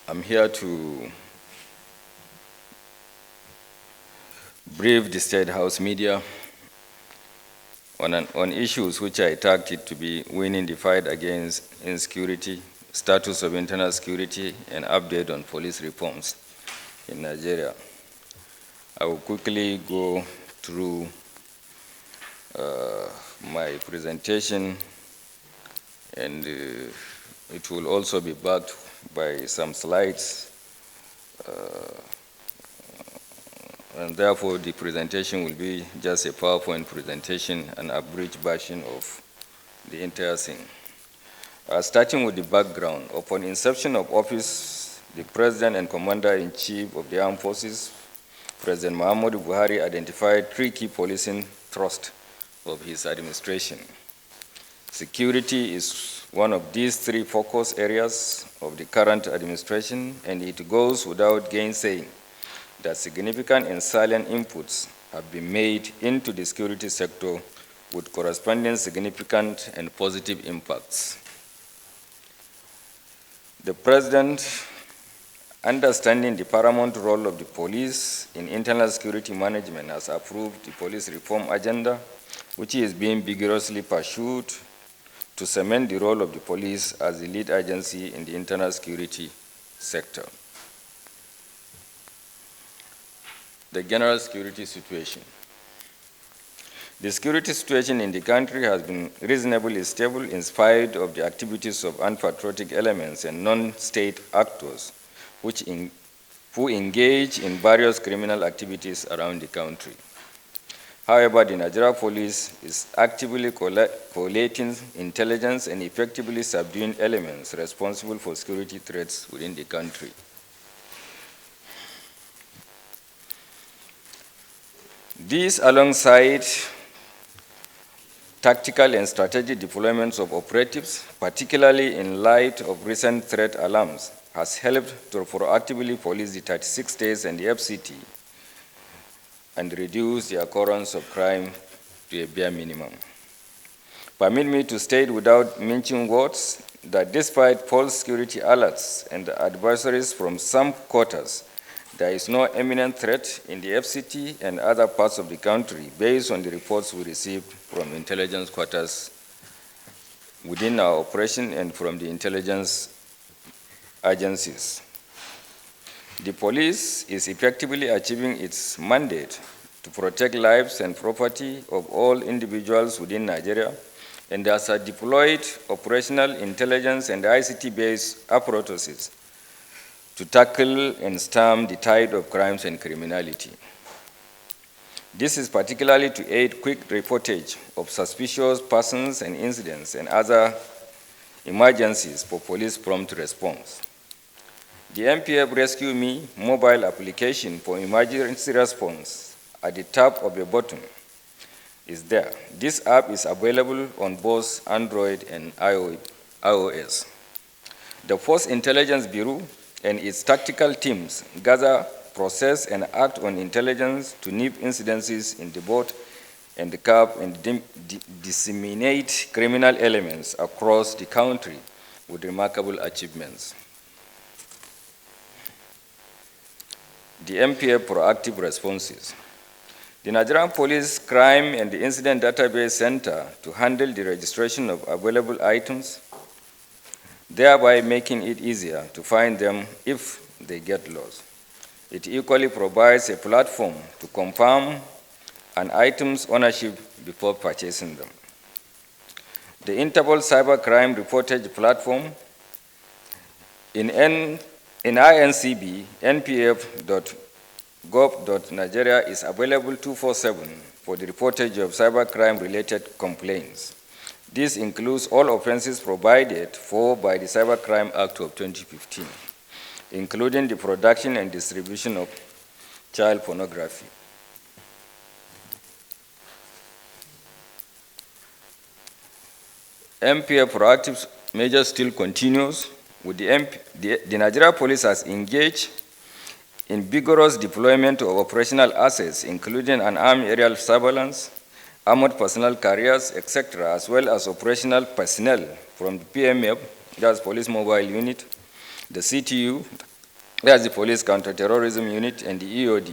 I'm here to brief the State House media on issues which I tagged it to be winning the fight against insecurity, status of internal security, and update on police reforms in Nigeria. I will quickly go through my presentation, and it will also be backed by some slides, and therefore the presentation will be just a PowerPoint presentation, an abridged version of the entire thing. Starting with the background, upon inception of office, the President and Commander-in-Chief of the Armed Forces, President Muhammadu Buhari, identified three key policing thrusts of his administration. Security is one of these three focus areas of the current administration, and it goes without gainsaying that significant and salient inputs have been made into the security sector with corresponding significant and positive impacts. The President, understanding the paramount role of the police in internal security management, has approved the police reform agenda, which is being vigorously pursued to cement the role of the police as the lead agency in the internal security sector. The general security situation. The security situation in the country has been reasonably stable in spite of the activities of unpatriotic elements and non-state actors who engage in various criminal activities around the country. However, the Nigeria police is actively collating intelligence and effectively subduing elements responsible for security threats within the country. These, alongside tactical and strategic deployments of operatives, particularly in light of recent threat alarms, has helped to proactively police the 36 states and the FCT and reduce the occurrence of crime to a bare minimum. Permit me to state without mentioning words that despite false security alerts and advisories from some quarters, there is no imminent threat in the FCT and other parts of the country based on the reports we received from intelligence quarters within our operation and from the intelligence agencies. The police is effectively achieving its mandate to protect lives and property of all individuals within Nigeria, and has deployed operational intelligence and ICT-based apparatuses to tackle and stem the tide of crimes and criminality. This is particularly to aid quick reportage of suspicious persons and incidents and other emergencies for police prompt response. The MPF Rescue Me mobile application for emergency response at the top of a button is there. This app is available on both Android and iOS. The Force Intelligence Bureau and its tactical teams gather, process, and act on intelligence to nip incidences in the boat and the curb and disseminate criminal elements across the country with remarkable achievements. The MPF proactive responses. The Nigerian Police Crime and the Incident Database Center to handle the registration of available items, thereby making it easier to find them if they get lost. It equally provides a platform to confirm an item's ownership before purchasing them. The Interpol Cybercrime Reportage Platform in INCB, npf.gov.nigeria is available 24/7 for the reportage of cybercrime-related complaints. This includes all offenses provided for by the Cybercrime Act of 2015, including the production and distribution of child pornography. MPF proactive measures still continues, with the Nigeria Police has engaged in vigorous deployment of operational assets, including an armed aerial surveillance, armored personnel carriers, etc., as well as operational personnel from the PMF, that's Police Mobile Unit, the CTU, That's the Police Counterterrorism Unit, and the EOD,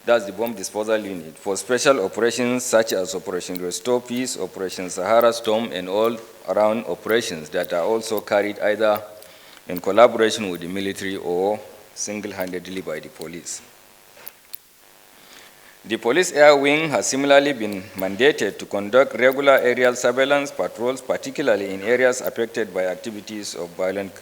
that's the Bomb Disposal Unit, for special operations such as Operation Restore Peace, Operation Sahara Storm, and all around operations that are also carried either in collaboration with the military or single-handedly by the police. The Police Air Wing has similarly been mandated to conduct regular aerial surveillance patrols, particularly in areas affected by activities of violent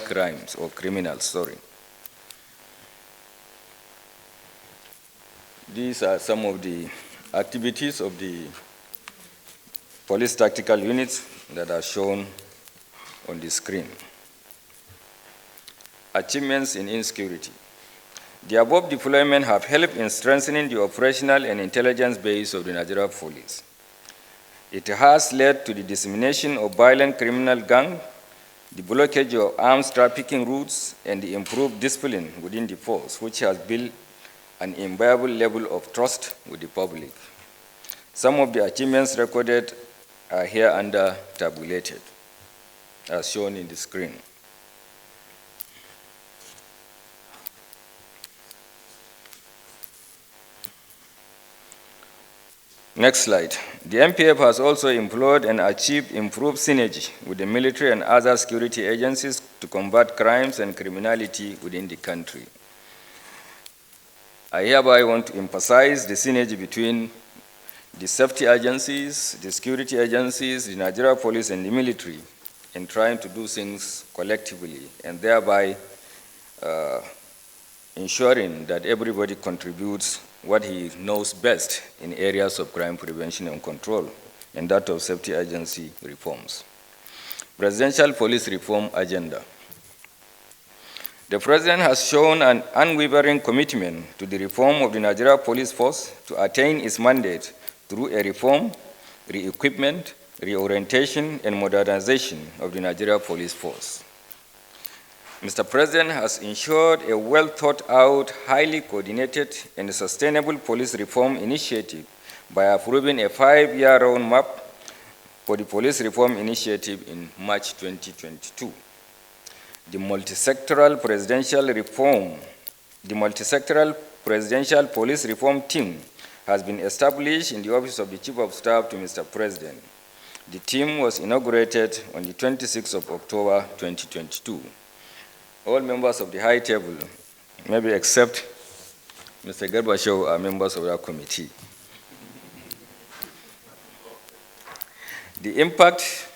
crimes or criminals. These are some of the activities of the police tactical units that are shown on the screen. Achievements in insecurity. The above deployment have helped in strengthening the operational and intelligence base of the Nigeria Police. It has led to the dissemination of violent criminal gangs, the blockage of arms trafficking routes, and the improved discipline within the force, which has built an inviolable level of trust with the public. Some of the achievements recorded are here under tabulated, as shown in the screen. Next slide. The MPF has also employed and achieved improved synergy with the military and other security agencies to combat crimes and criminality within the country. I hereby want to emphasize the synergy between the safety agencies, the security agencies, the Nigeria Police, and the military in trying to do things collectively, and thereby ensuring that everybody contributes what he knows best in areas of crime prevention and control, and that of safety agency reforms. Presidential Police Reform Agenda. The President has shown an unwavering commitment to the reform of the Nigeria Police Force to attain its mandate through a reform, re-equipment, reorientation, and modernization of the Nigeria Police Force. Mr. President has ensured a well-thought-out, highly coordinated, and sustainable police reform initiative by approving a 5-year roadmap for the police reform initiative in March 2022. The multi-sectoral presidential police reform team has been established in the Office of the Chief of Staff to Mr. President. The team was inaugurated on the 26th of October 2022. All members of the high table, maybe except Mr. Garba, are members of that committee. The impact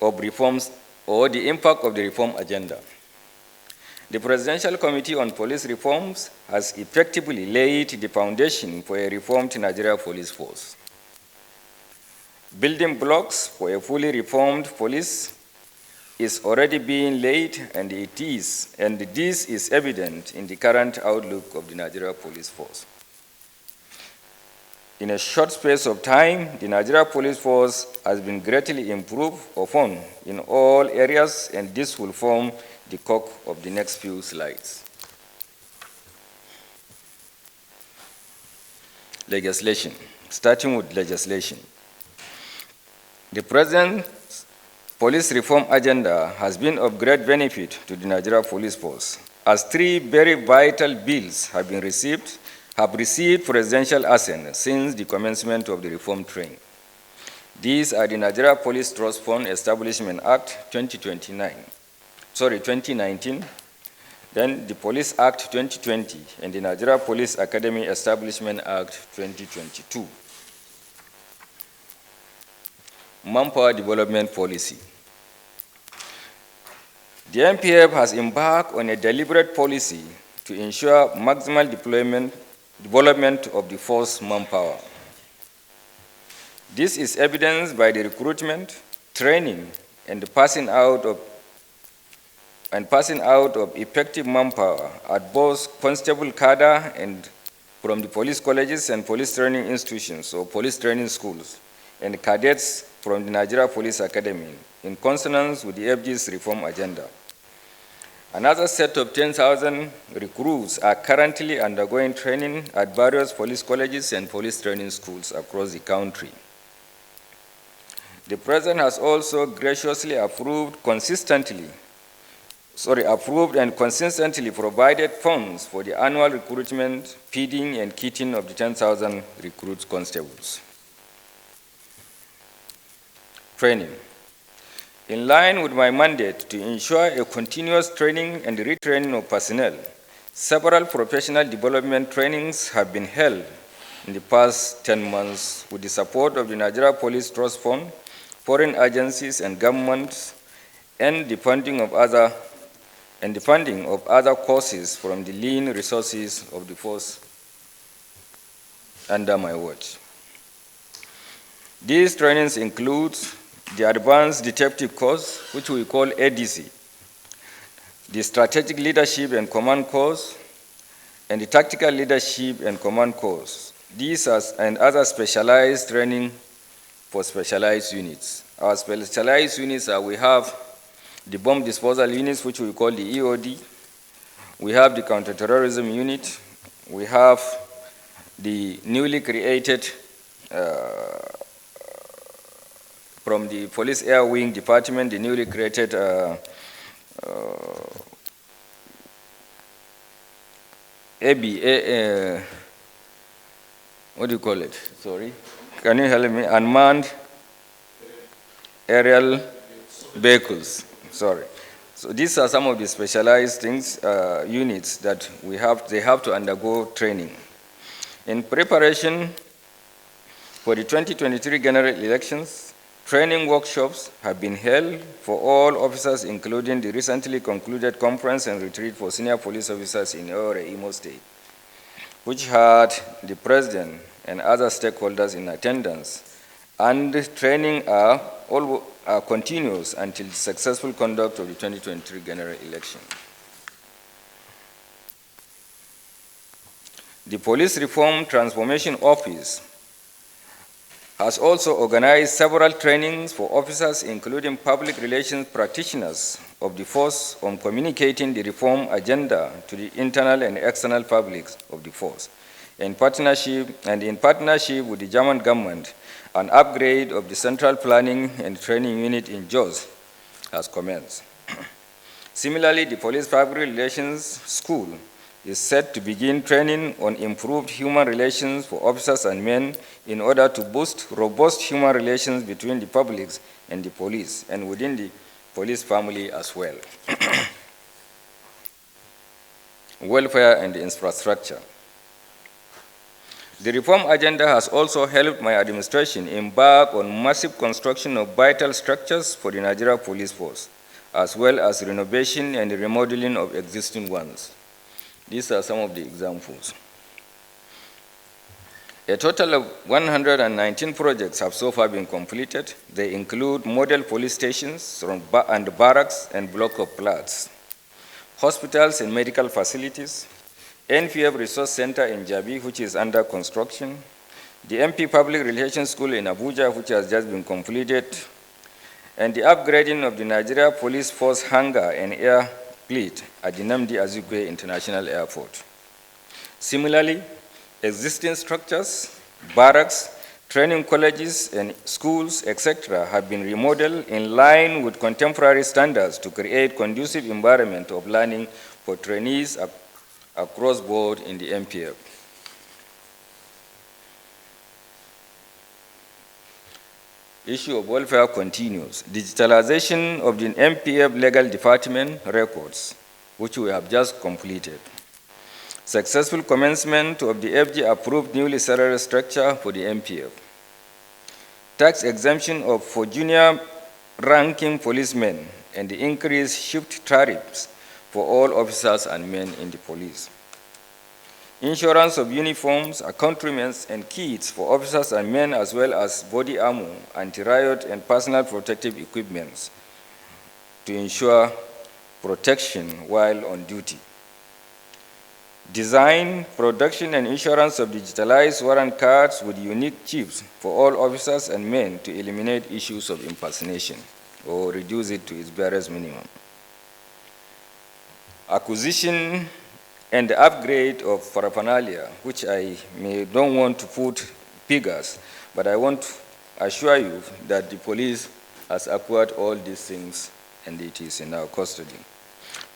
of reforms or the impact of the reform agenda. The Presidential Committee on Police Reforms has effectively laid the foundation for a reformed Nigeria Police Force. Building blocks for a fully reformed police is already being laid, and this is evident in the current outlook of the Nigeria Police Force. In a short space of time, the Nigeria Police Force has been greatly improved upon in all areas, and this will form the core of the next few slides. Legislation. Starting with legislation. The President's police reform agenda has been of great benefit to the Nigeria Police Force, as 3 very vital bills have received presidential assent since the commencement of the reform train. These are the Nigeria Police Trust Fund Establishment Act 2019, then the Police Act 2020, and the Nigeria Police Academy Establishment Act 2022. Manpower Development Policy. The MPF has embarked on a deliberate policy to ensure maximal development of the force manpower. This is evidenced by the recruitment, training, and passing out of effective manpower at both constable cadre and from the police colleges and police training institutions or police training schools, and cadets from the Nigeria Police Academy, in consonance with the FG's reform agenda. Another set of 10,000 recruits are currently undergoing training at various police colleges and police training schools across the country. The President has also graciously approved consistently approved and consistently provided funds for the annual recruitment, feeding, and kitting of the 10,000 recruit constables. Training. In line with my mandate to ensure a continuous training and retraining of personnel, several professional development trainings have been held in the past 10 months with the support of the Nigeria Police Trust Fund, foreign agencies and governments, and the funding of other courses from the lean resources of the force under my watch. These trainings include the Advanced Detective Course, which we call ADC, the Strategic Leadership and Command Course, and the Tactical Leadership and Command Course. These and other specialized training for specialized units. Our specialized units are, we have the bomb disposal units, which we call the EOD. We have the counterterrorism unit. We have the newly created from the Police Air Wing Department, the newly created what do you call it? Sorry. Can you help me? Unmanned aerial vehicles. Sorry. So these are some of the specialized things, units that they have to undergo training. In preparation for the 2023 general elections, training workshops have been held for all officers, including the recently concluded conference and retreat for senior police officers in Ore, Imo State, which had the president and other stakeholders in attendance. And training are continuous until the successful conduct of the 2023 general election. The Police Reform Transformation Office has also organized several trainings for officers, including public relations practitioners of the force, on communicating the reform agenda to the internal and external publics of the force. In partnership with the German government, an upgrade of the Central Planning and Training Unit in Jos has commenced. Similarly, the Police Public Relations School is set to begin training on improved human relations for officers and men in order to boost robust human relations between the public and the police, and within the police family as well. Welfare and infrastructure. The reform agenda has also helped my administration embark on massive construction of vital structures for the Nigeria Police Force, as well as renovation and remodeling of existing ones. These are some of the examples. A total of 119 projects have so far been completed. They include model police stations and barracks and block of flats, hospitals and medical facilities, NPF Resource Center in Jabi, which is under construction, the MP Public Relations School in Abuja, which has just been completed, and the upgrading of the Nigeria Police Force hangar and air fleet at the Nnamdi Azikiwe International Airport. Similarly, existing structures, barracks, training colleges and schools, etc., have been remodeled in line with contemporary standards to create conducive environment of learning for trainees across board in the MPF. Issue of welfare continues. Digitalization of the MPF legal department records, which we have just completed. Successful commencement of the FG-approved newly salary structure for the MPF. Tax exemption for junior ranking policemen and the increased shift tariffs for all officers and men in the police. Insurance of uniforms, accoutrements, and kits for officers and men, as well as body armor, anti-riot, and personal protective equipment to ensure protection while on duty. Design, production, and insurance of digitalized warrant cards with unique chips for all officers and men to eliminate issues of impersonation or reduce it to its barest minimum. Acquisition and the upgrade of paraphernalia, which I don't want to put figures, but I want to assure you that the police has acquired all these things and it is in our custody.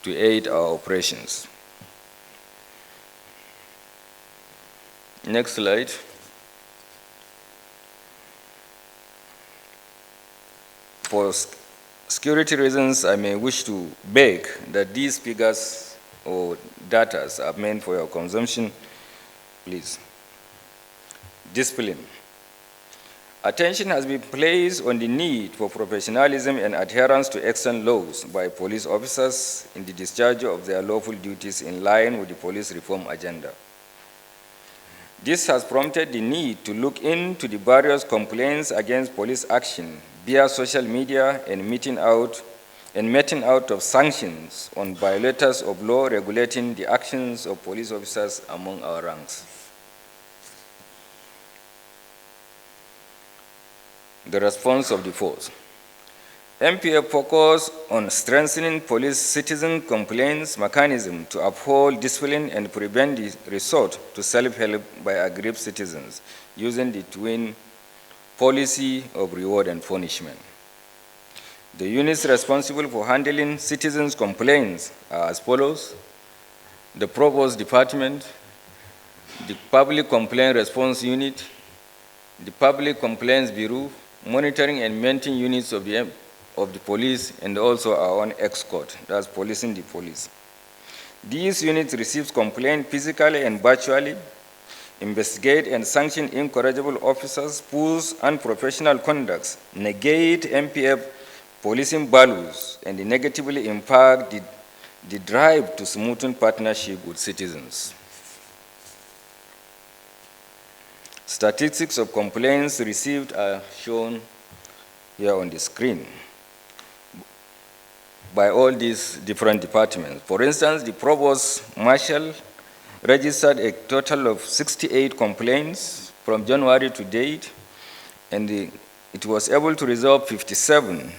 to aid our operations. Next slide. For security reasons, I may wish to beg that these figures or data are meant for your consumption, please. Discipline. Attention has been placed on the need for professionalism and adherence to extant laws by police officers in the discharge of their lawful duties in line with the police reform agenda. This has prompted the need to look into the various complaints against police action via social media and meting out of sanctions on violators of law regulating the actions of police officers among our ranks. The response of the force. MPF focused on strengthening police citizen complaints mechanism to uphold discipline and prevent the resort to self-help by aggrieved citizens using the twin policy of reward and punishment. The units responsible for handling citizens' complaints are as follows: the Provost Department, the Public Complaint Response Unit, the Public Complaints Bureau, Monitoring and Maintenance Units of the police, and also our own ExCourt, that's policing the police. These units receive complaints physically and virtually, investigate and sanction incorrigible officers whose unprofessional conducts negate MPF policing values and negatively impact the drive to smoothen partnership with citizens. Statistics of complaints received are shown here on the screen by all these different departments. For instance, the Provost Marshal registered a total of 68 complaints from January to date, and it was able to resolve 57